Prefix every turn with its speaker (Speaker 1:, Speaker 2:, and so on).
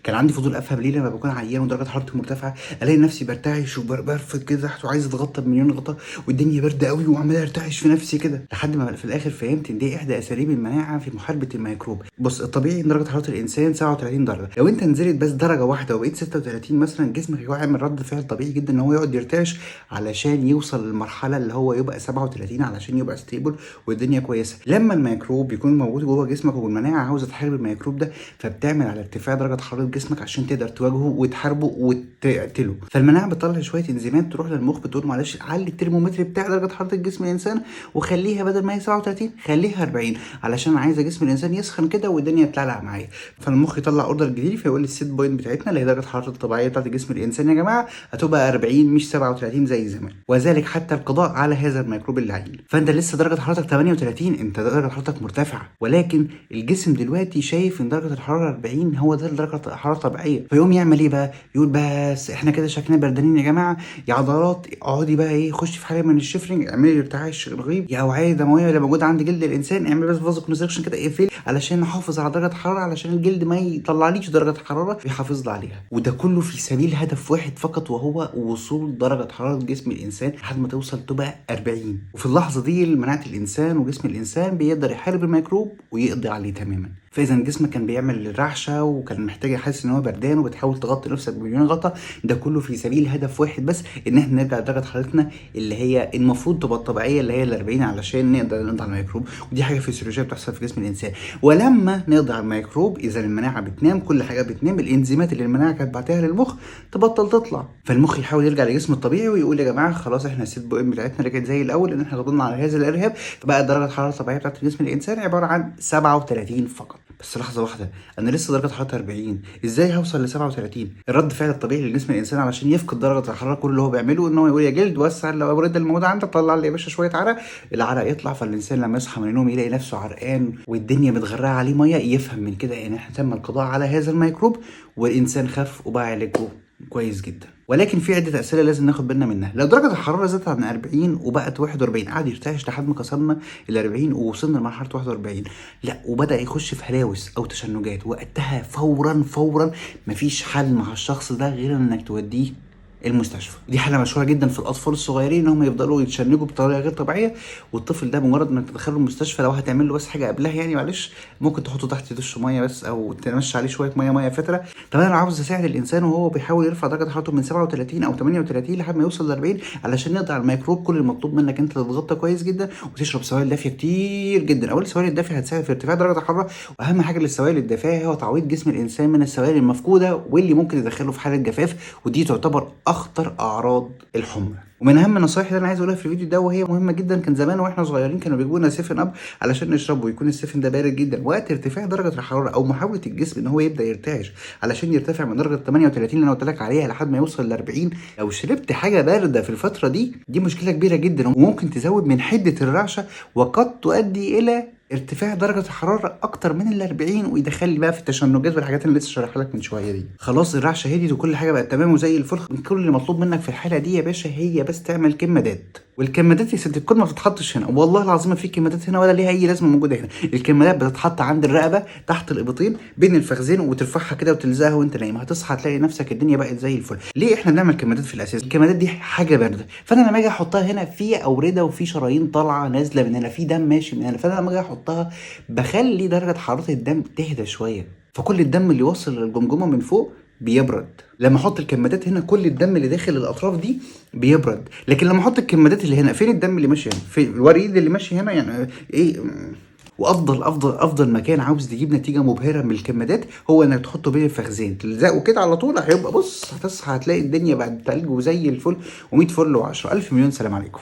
Speaker 1: كان عندي فضول افهم ليه لما بكون عيان ودرجه حرارتي مرتفعه الاقي نفسي برتعش وبرفض كده تحت وعايز اتغطى بمليون غطا والدنيا برد قوي وعمال ارتعش في نفسي كده، لحد ما في الاخر فهمت ان دي احدى اساليب المناعه في محاربه الميكروب. بص، الطبيعي ان درجه حراره الانسان 37 درجه، لو انت نزلت بس درجه واحده وبقيت 36 مثلا جسمك هيعمل رد فعل طبيعي جدا ان هو يقعد يرتعش علشان يوصل للمرحله اللي هو يبقى 37 علشان يبقى ستيبل والدنيا كويسه. لما الميكروب بيكون موجود جوه جسمك والمناعه عاوزه تحارب الميكروب ده فبتعمل على ارتفاع درجه حراره جسمك عشان تقدر تواجهه وتحاربه وتقتله. فالمناعه بتطلع شويه انزيمات تروح للمخ بتقول له معلش علي الترمومتر بتاع درجه حراره الجسم الانسان وخليها بدل ما هي 37 خليها 40 علشان عايزه جسم الانسان يسخن كده والدنيا تلعلع معايا. فالمخ يطلع اوردر جديد فيقول لي السيت بوينت بتاعتنا اللي هي درجه الحراره الطبيعيه بتاعت جسم الانسان يا جماعه هتبقى 40 مش 37 زي زمان، وذلك حتى القضاء على هذا الميكروب اللعين. فانت لسه درجه حرارتك 38، انت درجه حرارتك مرتفعه، ولكن الجسم دلوقتي شايف ان درجه الحراره 40 هو ده درجه حراره طبيعيه، فيقوم يعمل ايه بقى؟ يقول بس احنا كده شكلنا بردانين يا جماعه، يا عضلات اقعدي بقى ايه خش في حاله من الشفرنج، اعملي ارتعاش رغيب، يا اوعيه دمويه اللي موجوده عند جلد الانسان اعملي بس فازو كونستريكشن كده اقفلي علشان نحافظ على درجه الحراره علشان الجلد ما يطلعليش درجه حراره يحافظ لي عليها. وده كله في سبيل هدف واحد فقط وهو وصول درجه حراره جسم الانسان لحد ما توصل تبقى 40. وفي اللحظه دي مناعه الانسان وجسم الانسان بيقدر يحارب الميكروب ويقضي عليه تماما. فاذا جسمك كان بيعمل رعشه وكان محتاج يحس ان هو بردان وبتحاول تغطي نفسك بمليون غطا، ده كله في سبيل هدف واحد بس، ان احنا نرجع لدرجه حرارتنا اللي هي المفروض تبقى الطبيعيه اللي هي ال 40 علشان نقدر نقضي على الميكروب. ودي حاجه فيسيولوجيه بتحصل في جسم الانسان. ولما نقضي على الميكروب اذا المناعه بتنام، كل حاجه بتنام، الانزيمات اللي المناعه كانت بعتها للمخ تبطل تطلع، فالمخ يحاول يرجع لجسمه الطبيعي ويقول يا جماعه خلاص احنا السيت بوينت بتاعتنا رجعت زي الاول ان احنا قضينا على هذا الارهاب. فبقى درجه الحراره الطبيعيه بتاعت جسم الانسان عباره عن 37 فقط. بس لحظه واحده، انا لسه درجه حرارتي 40، ازاي هوصل ل 37؟ الرد فعل الطبيعي لجسم الانسان علشان يفقد درجه الحراره كل اللي هو بيعمله ان هو يقول يا جلد وسع الابراج اللي موجوده عندك، طلع لي يا باشا شويه عرق، العرق يطلع، فالانسان لما يصحى من النوم يلاقي نفسه عرقان والدنيا متغرقه عليه ميه، يفهم من كده ان احنا تم القضاء على هذا الميكروب والانسان خف وبقى علاجه كويس جدا. ولكن في عده اسئله لازم ناخد بالنا منها. لو درجه الحراره زادت عن 40 وبقت 41 قعد يرتعش لحد ما كسرنا ال 40 ووصلنا لمرحله 41، لا وبدا يخش في هلاوس او تشنجات، وقتها فورا مفيش حل مع الشخص ده غير انك توديه المستشفى. دي حاله مشهوره جدا في الاطفال الصغيرين ان هم يفضلوا يتشنجوا بطريقه غير طبيعيه، والطفل ده بمجرد ما تدخله المستشفى لو هتعمل له بس حاجه قبلها يعني معلش ممكن تحطه تحت دش ميه بس او تمشي عليه شويه ميه فتره. طب انا لو عاوز اساعد الانسان وهو بيحاول يرفع درجه حرارته من 37 او 38 لحد ما يوصل ل 40 علشان نقضي على الميكروب، كل المطلوب منك انت تتغطى كويس جدا وتشرب سوائل دافيه كتير جدا. اول السوائل الدافيه هتساعد في ارتفاع درجه الحراره، واهم حاجه للسوائل الدافيه هو تعويض جسم الانسان من السوائل المفقوده واللي ممكن يدخله في حاله جفاف، ودي تعتبر اخطر اعراض الحمى. ومن اهم النصائح اللي انا عايز اقولها في الفيديو ده وهي مهمه جدا، كان زمان واحنا صغيرين كانوا بيجيبوا لنا 7 اب علشان نشربه ويكون ال7 ده بارد جدا وقت ارتفاع درجه الحراره او محاوله الجسم ان هو يبدا يرتعش علشان يرتفع من درجه 38 اللي انا قلت لك عليها لحد ما يوصل ل 40. لو شربت حاجه بارده في الفتره دي مشكله كبيره جدا وممكن تزود من حده الرعشه وقد تؤدي الى ارتفاع درجة الحرارة أكتر من ال 40 ويدخل لي بقى في التشنجات والحاجات اللي لسه شارحها لك من شوية دي. خلاص الرعشة هديت وكل حاجة بقت تمام وزي الفل، كل اللي مطلوب منك في الحالة دي يا باشا هي بس تعمل كمادات. والكمادات يا ست الكل ما بتتحطش هنا، والله العظيم ما في كمادات هنا ولا ليها أي لازمة موجودة هنا. الكمادات بتتحط عند الرقبة تحت الإبطين بين الفخذين وترفعها كده وتلزقها وأنت نايم، هتصحى تلاقي نفسك الدنيا بقت زي الفل. ليه إحنا بنعمل كمادات في الأساس؟ الكمادات دي حاجة باردة، فأنا لما أجي أحطها هنا في أوردة وفي شرايين طالعة نازلة من هنا، في دم ماشي من هنا، فأنا لما أجي أحطها بخلي درجة حرارة الدم تهدى شوية، فكل الدم اللي يوصل للجمجمة من فوق بيبرد. لما احط الكمادات هنا كل الدم اللي داخل الاطراف دي بيبرد، لكن لما احط الكمادات اللي هنا فين الدم اللي ماشي هنا؟ في الوريد اللي ماشي هنا يعني ايه. وافضل مكان عاوز تجيب نتيجه مبهره من الكمادات هو انك تحطه بين الفخذين تلزقه كده على طول، هيبقى بص هتصحى هتلاقي الدنيا بعد تلج وزي الفل و100 فل و10. الف مليون سلام عليكم.